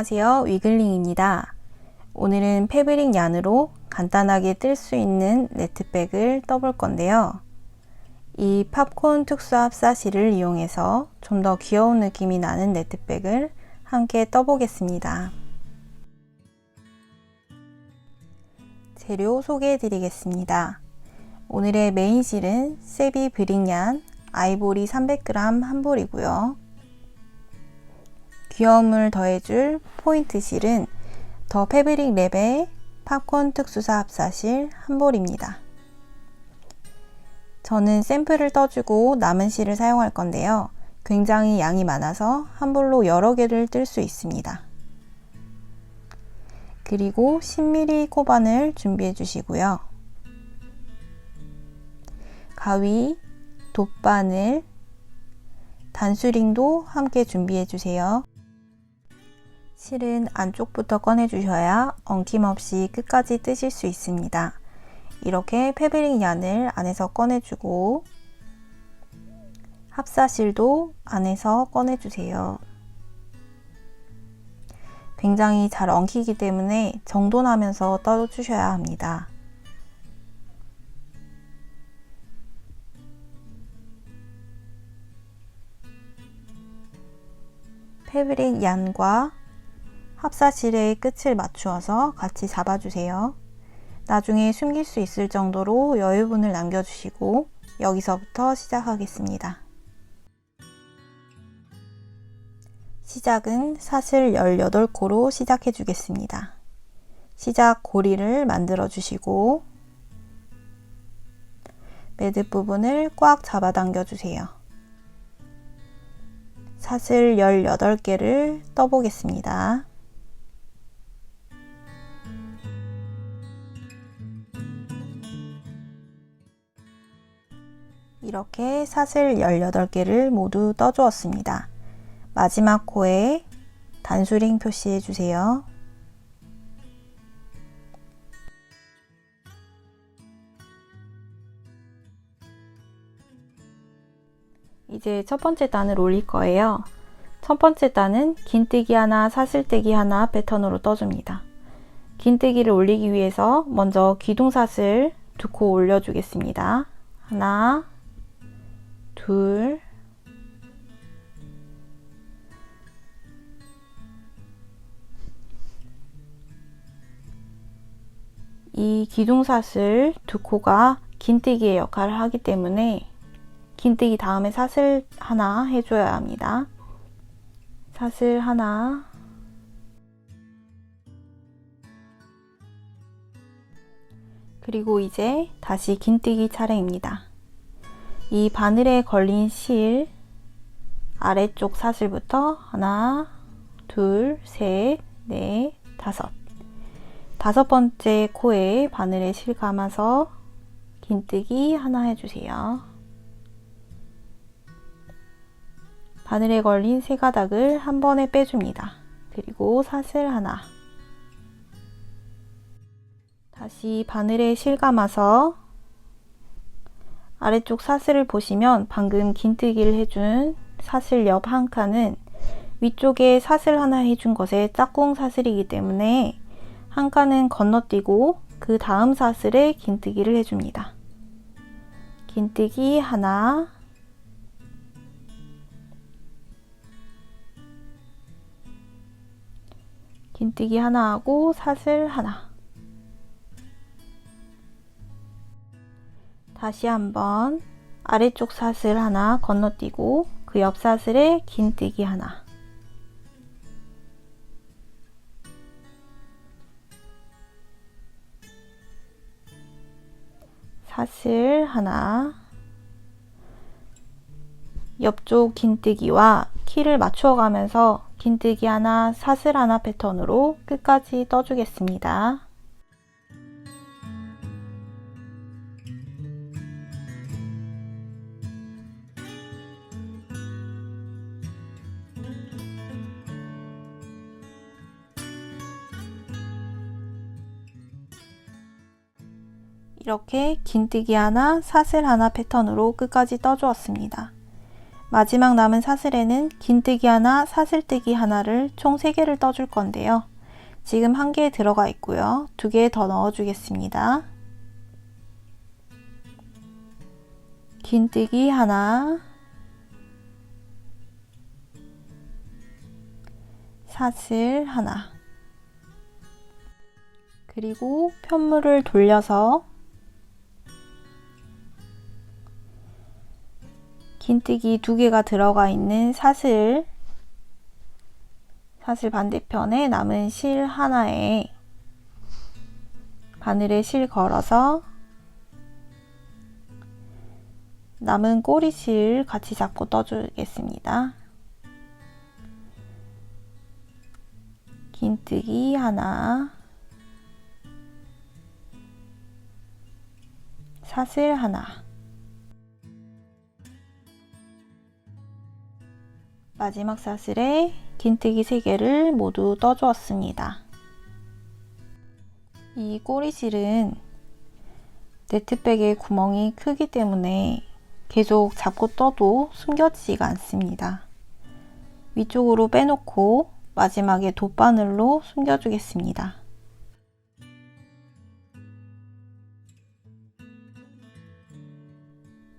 안녕하세요. 위글링입니다. 오늘은 패브릭 얀으로 간단하게 뜰 수 있는 네트백을 떠볼 건데요. 이 팝콘 특수 합사실을 이용해서 좀 더 귀여운 느낌이 나는 네트백을 함께 떠보겠습니다. 재료 소개해 드리겠습니다. 오늘의 메인 실은 세비 브릭 얀 아이보리 300g 한 볼이고요. 귀여움을 더해줄 포인트 실은 더 패브릭 랩의 팝콘 특수사 합사실 한 볼입니다. 저는 샘플을 떠주고 남은 실을 사용할 건데요. 굉장히 양이 많아서 한 볼로 여러 개를 뜰 수 있습니다. 그리고 10mm 코바늘 준비해 주시고요. 가위, 돗바늘, 단수링도 함께 준비해 주세요. 실은 안쪽부터 꺼내 주셔야 엉킴없이 끝까지 뜨실 수 있습니다. 이렇게 패브릭 얀을 안에서 꺼내주고 합사실도 안에서 꺼내주세요. 굉장히 잘 엉키기 때문에 정돈하면서 떠주셔야 합니다. 패브릭 얀과 합사실의 끝을 맞추어서 같이 잡아주세요. 나중에 숨길 수 있을 정도로 여유분을 남겨주시고 여기서부터 시작하겠습니다. 시작은 사슬 18코로 시작해 주겠습니다. 시작 고리를 만들어 주시고 매듭 부분을 꽉 잡아당겨 주세요. 사슬 18개를 떠보겠습니다. 이렇게 사슬 18개를 모두 떠주었습니다. 마지막 코에 단수링 표시해 주세요. 이제 첫 번째 단을 올릴 거예요. 첫 번째 단은 긴뜨기 하나, 사슬뜨기 하나 패턴으로 떠줍니다. 긴뜨기를 올리기 위해서 먼저 기둥사슬 2코 올려주겠습니다. 하나, 둘, 이 기둥사슬 2코가 긴뜨기의 역할을 하기 때문에 긴뜨기 다음에 사슬 하나 해줘야 합니다. 사슬 하나, 그리고 이제 다시 긴뜨기 차례입니다. 이 바늘에 걸린 실 아래쪽 사슬부터 하나, 둘, 셋, 넷, 다섯 번째 코에 바늘에 실 감아서 긴뜨기 하나 해주세요. 바늘에 걸린 세 가닥을 한 번에 빼줍니다. 그리고 사슬 하나, 다시 바늘에 실 감아서 아래쪽 사슬을 보시면 방금 긴뜨기를 해준 사슬 옆 한 칸은 위쪽에 사슬 하나 해준 것의 짝꿍 사슬이기 때문에 한 칸은 건너뛰고 그 다음 사슬에 긴뜨기를 해줍니다. 긴뜨기 하나, 긴뜨기 하나 하고 사슬 하나, 다시 한번 아래쪽 사슬 하나 건너뛰고 그 옆 사슬에 긴뜨기 하나, 사슬 하나, 옆쪽 긴뜨기와 키를 맞추어 가면서 긴뜨기 하나, 사슬 하나 패턴으로 끝까지 떠주겠습니다. 이렇게 긴뜨기 하나, 사슬 하나 패턴으로 끝까지 떠주었습니다. 마지막 남은 사슬에는 긴뜨기 하나, 사슬뜨기 하나를 총 3개를 떠줄 건데요. 지금 1개 들어가 있고요. 2개 더 넣어 주겠습니다. 긴뜨기 하나, 사슬 하나, 그리고 편물을 돌려서 긴뜨기 2개가 들어가 있는 사슬 반대편에 남은 실 하나에 바늘에 실 걸어서 남은 꼬리실 같이 잡고 떠주겠습니다. 긴뜨기 하나, 사슬 하나, 마지막 사슬에 긴뜨기 3개를 모두 떠주었습니다. 이 꼬리실은 네트백의 구멍이 크기 때문에 계속 잡고 떠도 숨겨지지가 않습니다. 위쪽으로 빼놓고 마지막에 돗바늘로 숨겨주겠습니다.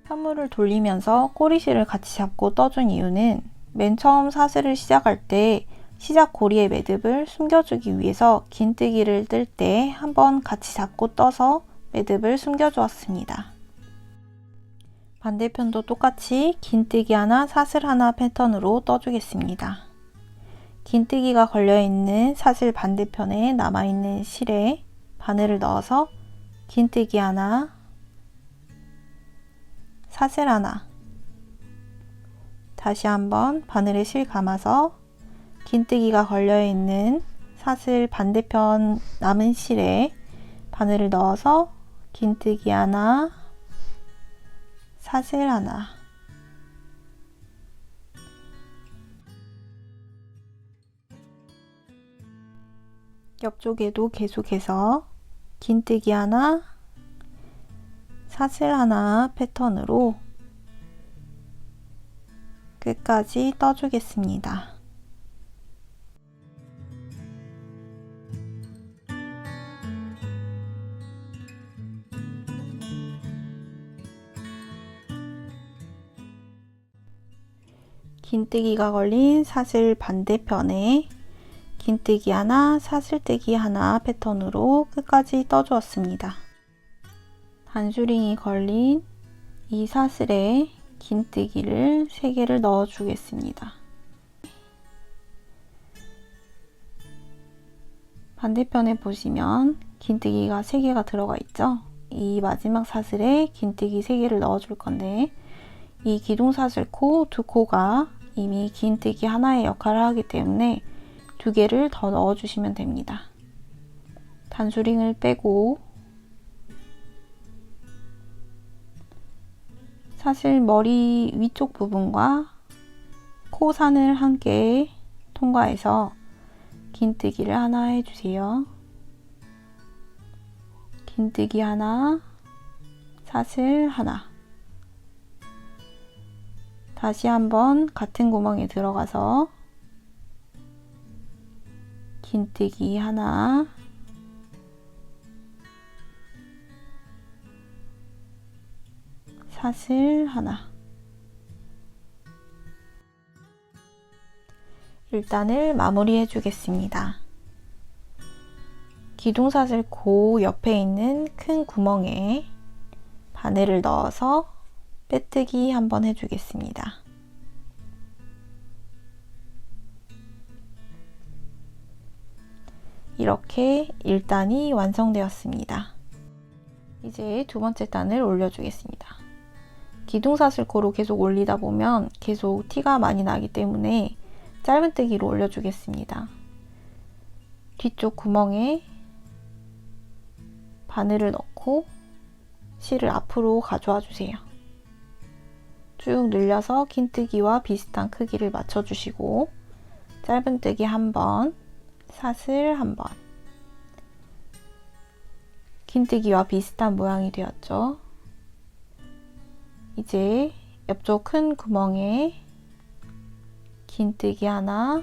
편물을 돌리면서 꼬리실을 같이 잡고 떠준 이유는 맨 처음 사슬을 시작할 때 시작 고리의 매듭을 숨겨주기 위해서 긴뜨기를 뜰 때 한번 같이 잡고 떠서 매듭을 숨겨주었습니다. 반대편도 똑같이 긴뜨기 하나, 사슬 하나 패턴으로 떠주겠습니다. 긴뜨기가 걸려있는 사슬 반대편에 남아있는 실에 바늘을 넣어서 긴뜨기 하나, 사슬 하나, 다시 한번 바늘에 실 감아서 긴뜨기가 걸려있는 사슬 반대편 남은 실에 바늘을 넣어서 긴뜨기 하나, 사슬 하나, 옆쪽에도 계속해서 긴뜨기 하나, 사슬 하나 패턴으로 끝까지 떠주겠습니다. 긴뜨기가 걸린 사슬 반대편에 긴뜨기 하나, 사슬뜨기 하나 패턴으로 끝까지 떠주었습니다. 단수링이 걸린 이 사슬에 긴뜨기를 3개를 넣어 주겠습니다. 반대편에 보시면 긴뜨기가 3개가 들어가 있죠. 이 마지막 사슬에 긴뜨기 3개를 넣어 줄 건데 이 기둥사슬코 2코가 이미 긴뜨기 하나의 역할을 하기 때문에 2개를 더 넣어 주시면 됩니다. 단수링을 빼고 사슬 머리 위쪽 부분과 코산을 함께 통과해서 긴뜨기를 하나 해주세요. 긴뜨기 하나, 사슬 하나. 다시 한번 같은 구멍에 들어가서 긴뜨기 하나, 사슬 하나. 일단을 마무리해 주겠습니다. 기둥사슬 코 옆에 있는 큰 구멍에 바늘을 넣어서 빼뜨기 한번 해주겠습니다. 이렇게 1단이 완성되었습니다. 이제 두 번째 단을 올려주겠습니다. 기둥사슬코로 계속 올리다 보면 계속 티가 많이 나기 때문에 짧은뜨기로 올려주겠습니다. 뒤쪽 구멍에 바늘을 넣고 실을 앞으로 가져와 주세요. 쭉 늘려서 긴뜨기와 비슷한 크기를 맞춰주시고 짧은뜨기 한번, 사슬 한번. 긴뜨기와 비슷한 모양이 되었죠. 이제 옆쪽 큰 구멍에 긴뜨기 하나,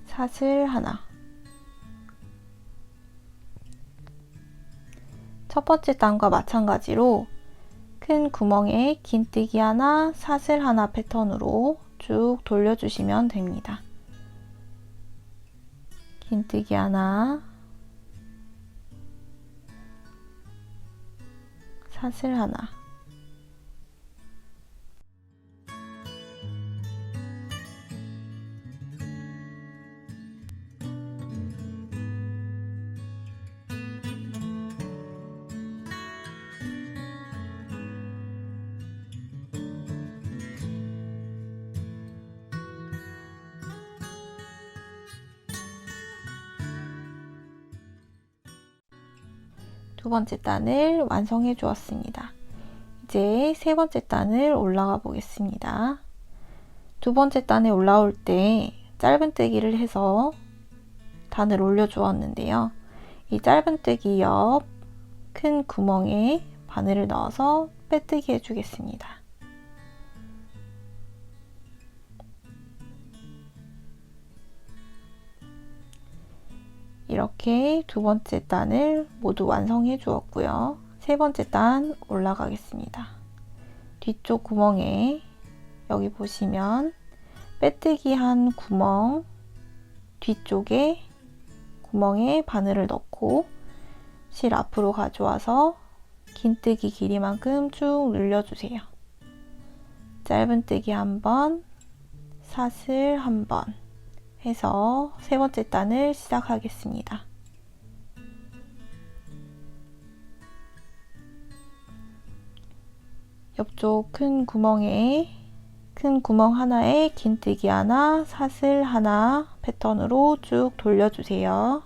사슬 하나. 첫 번째 단과 마찬가지로 큰 구멍에 긴뜨기 하나, 사슬 하나 패턴으로 쭉 돌려주시면 됩니다. 긴뜨기 하나, 사슬 하나. 두 번째 단을 완성해 주었습니다. 이제 세 번째 단을 올라가 보겠습니다. 두 번째 단에 올라올 때 짧은뜨기를 해서 단을 올려 주었는데요. 이 짧은뜨기 옆 큰 구멍에 바늘을 넣어서 빼뜨기 해주겠습니다. 이렇게 두 번째 단을 모두 완성해 주었고요. 세 번째 단 올라가겠습니다. 뒤쪽 구멍에 여기 보시면 빼뜨기 한 구멍 뒤쪽에 구멍에 바늘을 넣고 실 앞으로 가져와서 긴뜨기 길이만큼 쭉 늘려주세요. 짧은뜨기 한 번, 사슬 한 번 해서 세 번째 단을 시작하겠습니다. 옆쪽 큰 구멍 하나에 긴뜨기 하나, 사슬 하나 패턴으로 쭉 돌려주세요.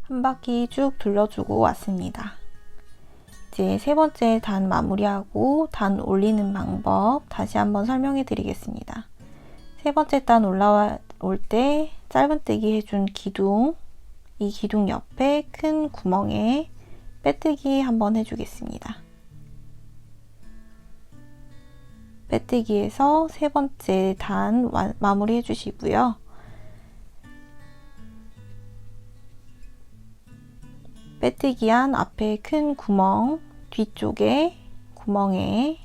한 바퀴 쭉 둘러주고 왔습니다. 이제 세 번째 단 마무리하고 단 올리는 방법 다시 한번 설명해 드리겠습니다. 세 번째 단 올라올 때 짧은뜨기 해준 기둥, 이 기둥 옆에 큰 구멍에 빼뜨기 한번 해주겠습니다. 빼뜨기에서 세 번째 단 마무리 해주시고요. 빼뜨기한 앞에 큰 구멍 뒤쪽에 구멍에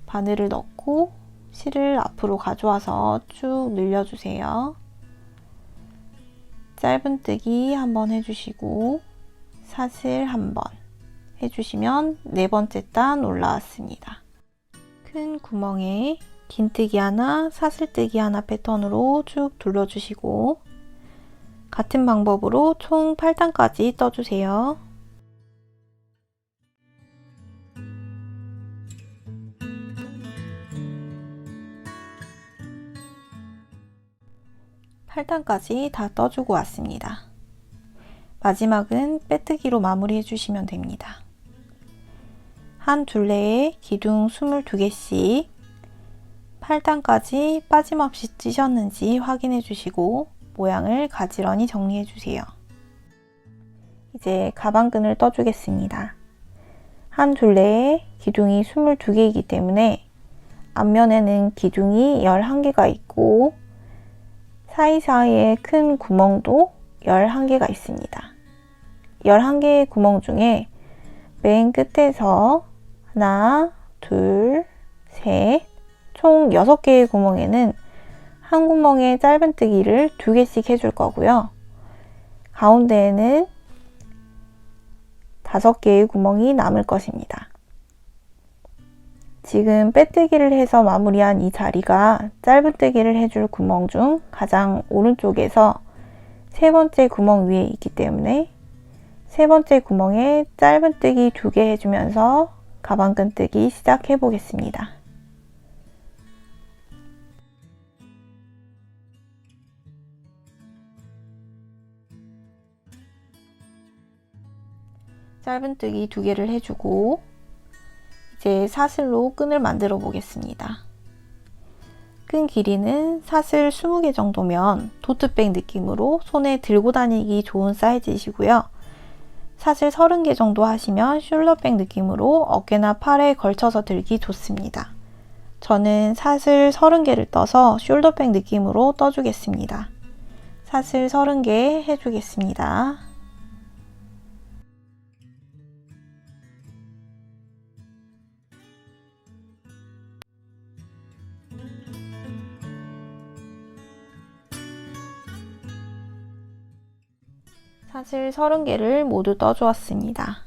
바늘을 넣고 실을 앞으로 가져와서 쭉 늘려주세요. 짧은뜨기 한번 해주시고 사슬 한번 해주시면 네 번째 단 올라왔습니다. 큰 구멍에 긴뜨기 하나, 사슬뜨기 하나 패턴으로 쭉 둘러주시고 같은 방법으로 총 8단까지 떠주세요. (8단까지) 다 떠주고 왔습니다. 마지막은 빼뜨기로 마무리 해주시면 됩니다. 한 둘레에 기둥 22개씩 8단까지 빠짐없이 찌셨는지 확인해 주시고 모양을 가지런히 정리해 주세요. 이제 가방끈을 떠주겠습니다. 한 둘레에 기둥이 22개이기 때문에 앞면에는 기둥이 11개가 있고 사이사이에 큰 구멍도 11개가 있습니다. 11개의 구멍 중에 맨 끝에서 하나, 둘, 셋, 총 6개의 구멍에는 한 구멍에 짧은뜨기를 2개씩 해줄 거고요. 가운데에는 5개의 구멍이 남을 것입니다. 지금 빼뜨기를 해서 마무리한 이 자리가 짧은뜨기를 해줄 구멍 중 가장 오른쪽에서 세 번째 구멍 위에 있기 때문에 세 번째 구멍에 짧은뜨기 2개 해주면서 가방끈뜨기 시작해 보겠습니다. 짧은뜨기 2개를 해주고 이제 사슬로 끈을 만들어 보겠습니다. 끈 길이는 사슬 20개 정도면 토트백 느낌으로 손에 들고 다니기 좋은 사이즈이시고요. 사슬 30개 정도 하시면 숄더백 느낌으로 어깨나 팔에 걸쳐서 들기 좋습니다. 저는 사슬 30개를 떠서 숄더백 느낌으로 떠주겠습니다. 사슬 30개 해주겠습니다. 사슬 30개를 모두 떠주었습니다.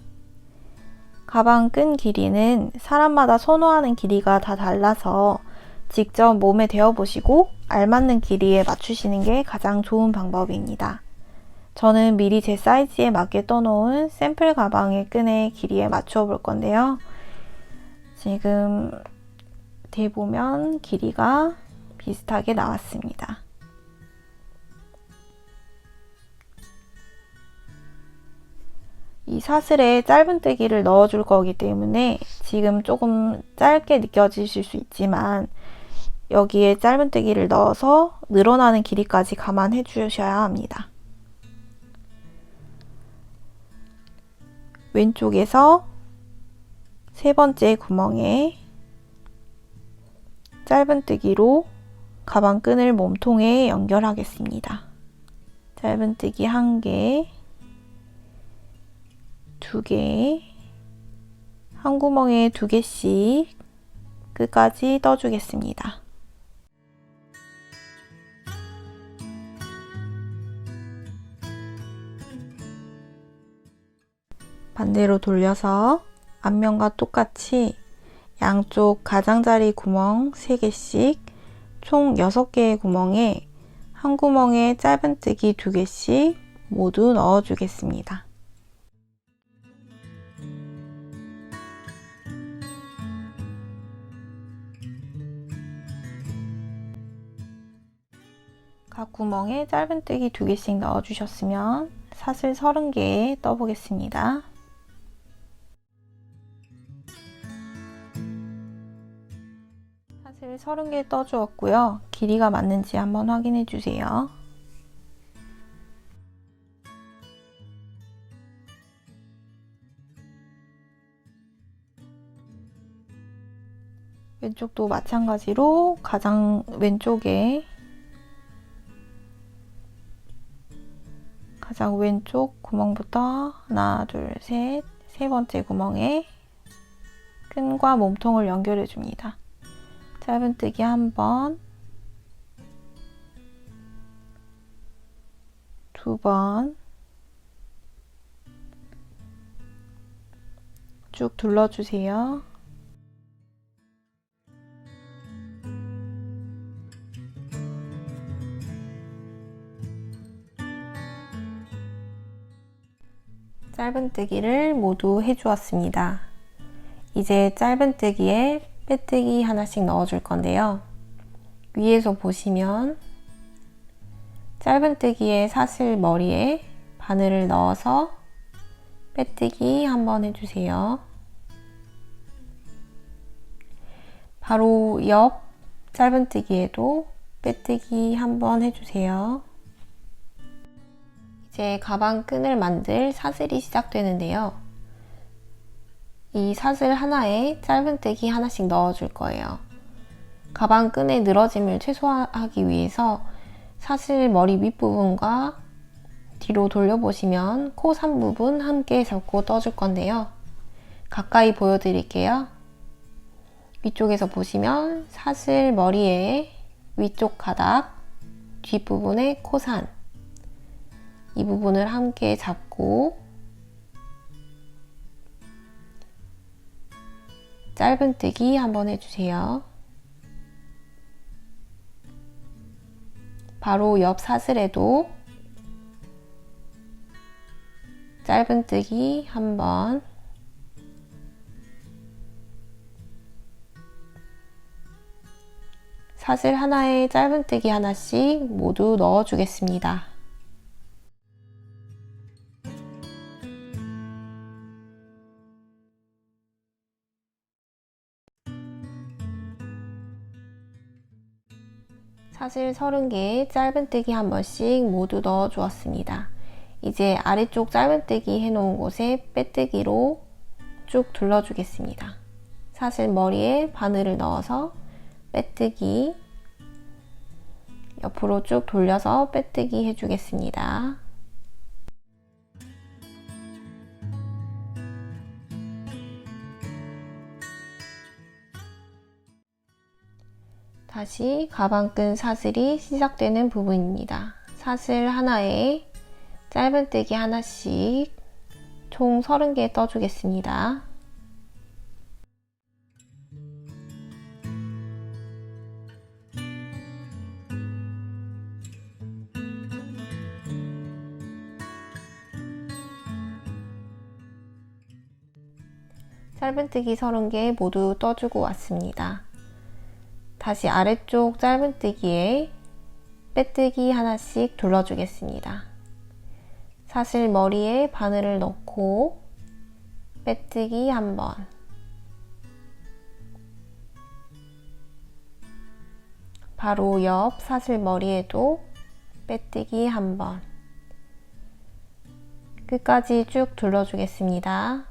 가방 끈 길이는 사람마다 선호하는 길이가 다 달라서 직접 몸에 대어보시고 알맞는 길이에 맞추시는 게 가장 좋은 방법입니다. 저는 미리 제 사이즈에 맞게 떠놓은 샘플 가방의 끈의 길이에 맞추어 볼 건데요. 지금 대보면 길이가 비슷하게 나왔습니다. 이 사슬에 짧은뜨기를 넣어줄 거기 때문에 지금 조금 짧게 느껴지실 수 있지만 여기에 짧은뜨기를 넣어서 늘어나는 길이까지 감안해 주셔야 합니다. 왼쪽에서 세 번째 구멍에 짧은뜨기로 가방 끈을 몸통에 연결하겠습니다. 짧은뜨기 1개, 2개, 한 구멍에 2개씩 끝까지 떠주겠습니다. 반대로 돌려서 앞면과 똑같이 양쪽 가장자리 구멍 3개씩 총 6개의 구멍에 한 구멍에 짧은뜨기 2개씩 모두 넣어주겠습니다. 각 구멍에 짧은뜨기 2개씩 넣어주셨으면 사슬 30개 떠보겠습니다. 사슬 30개 떠주었고요. 길이가 맞는지 한번 확인해 주세요. 왼쪽도 마찬가지로 가장 왼쪽 구멍부터 하나, 둘, 셋, 세 번째 구멍에 끈과 몸통을 연결해 줍니다. 짧은뜨기 1번, 2번 쭉 둘러주세요. 짧은뜨기를 모두 해주었습니다. 이제 짧은뜨기에 빼뜨기 하나씩 넣어줄 건데요. 위에서 보시면 짧은뜨기에 사슬 머리에 바늘을 넣어서 빼뜨기 한번 해주세요. 바로 옆 짧은뜨기에도 빼뜨기 한번 해주세요. 이제 가방 끈을 만들 사슬이 시작되는데요. 이 사슬 하나에 짧은뜨기 하나씩 넣어줄 거예요. 가방 끈의 늘어짐을 최소화하기 위해서 사슬 머리 윗부분과 뒤로 돌려보시면 코 산 부분 함께 잡고 떠줄 건데요. 가까이 보여드릴게요. 위쪽에서 보시면 사슬 머리에 위쪽 가닥, 뒷부분에 코산 이 부분을 함께 잡고 짧은뜨기 한번 해주세요. 바로 옆 사슬에도 짧은뜨기 한번, 사슬 하나에 짧은뜨기 하나씩 모두 넣어주겠습니다. 사실 30개 짧은뜨기 한 번씩 모두 넣어 주었습니다. 이제 아래쪽 짧은뜨기 해놓은 곳에 빼뜨기로 쭉 둘러주겠습니다. 사실 머리에 바늘을 넣어서 빼뜨기, 옆으로 쭉 돌려서 빼뜨기 해주겠습니다. 다시 가방끈 사슬이 시작되는 부분입니다. 사슬 하나에 짧은뜨기 하나씩 총 30개 떠주겠습니다. 짧은뜨기 30개 모두 떠주고 왔습니다. 다시 아래쪽 짧은뜨기에 빼뜨기 하나씩 둘러주겠습니다. 사슬 머리에 바늘을 넣고 빼뜨기 한 번, 바로 옆 사슬 머리에도 빼뜨기 한 번, 끝까지 쭉 둘러주겠습니다.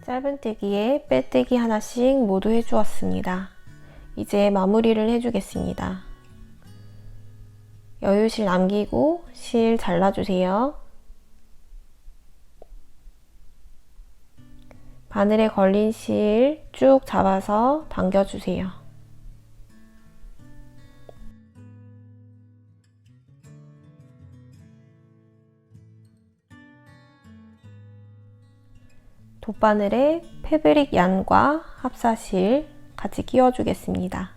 짧은뜨기에 빼뜨기 하나씩 모두 해주었습니다. 이제 마무리를 해주겠습니다. 여유실 남기고 실 잘라주세요. 바늘에 걸린 실 쭉 잡아서 당겨주세요. 돗바늘에 패브릭 얀과 합사실 같이 끼워 주겠습니다.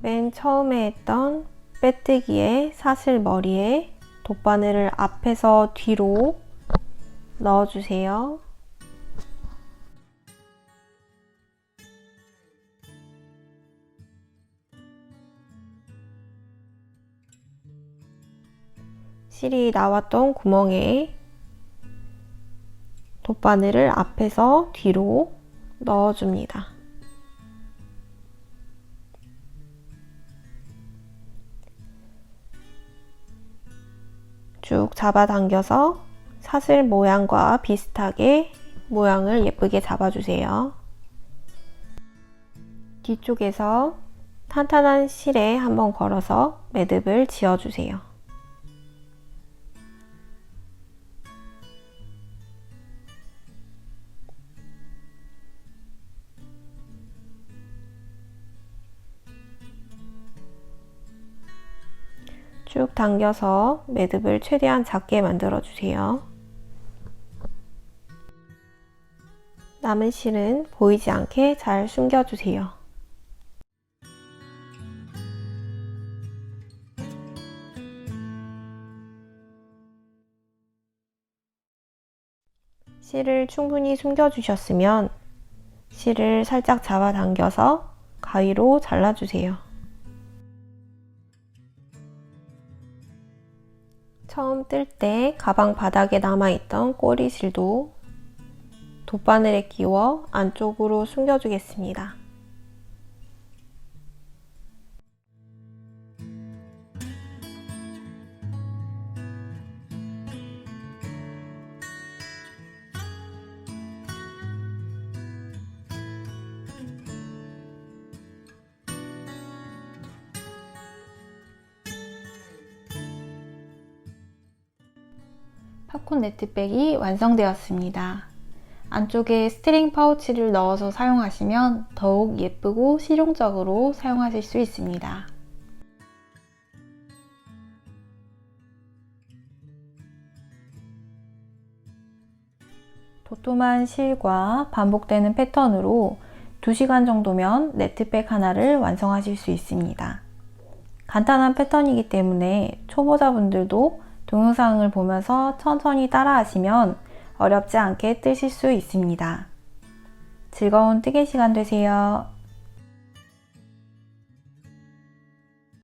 맨 처음에 했던 빼뜨기에 사슬 머리에 돗바늘을 앞에서 뒤로 넣어주세요. 실이 나왔던 구멍에 돗바늘을 앞에서 뒤로 넣어줍니다. 쭉 잡아당겨서 사슬 모양과 비슷하게 모양을 예쁘게 잡아주세요. 뒤쪽에서 탄탄한 실에 한번 걸어서 매듭을 지어주세요. 쭉 당겨서 매듭을 최대한 작게 만들어 주세요. 남은 실은 보이지 않게 잘 숨겨 주세요. 실을 충분히 숨겨 주셨으면 실을 살짝 잡아당겨서 가위로 잘라주세요. 처음 뜰 때 가방 바닥에 남아있던 꼬리실도 돗바늘에 끼워 안쪽으로 숨겨주겠습니다. 팝콘 네트백이 완성되었습니다. 안쪽에 스트링 파우치를 넣어서 사용하시면 더욱 예쁘고 실용적으로 사용하실 수 있습니다. 도톰한 실과 반복되는 패턴으로 2시간 정도면 네트백 하나를 완성하실 수 있습니다. 간단한 패턴이기 때문에 초보자분들도 동영상을 보면서 천천히 따라 하시면 어렵지 않게 뜨실 수 있습니다. 즐거운 뜨개 시간 되세요.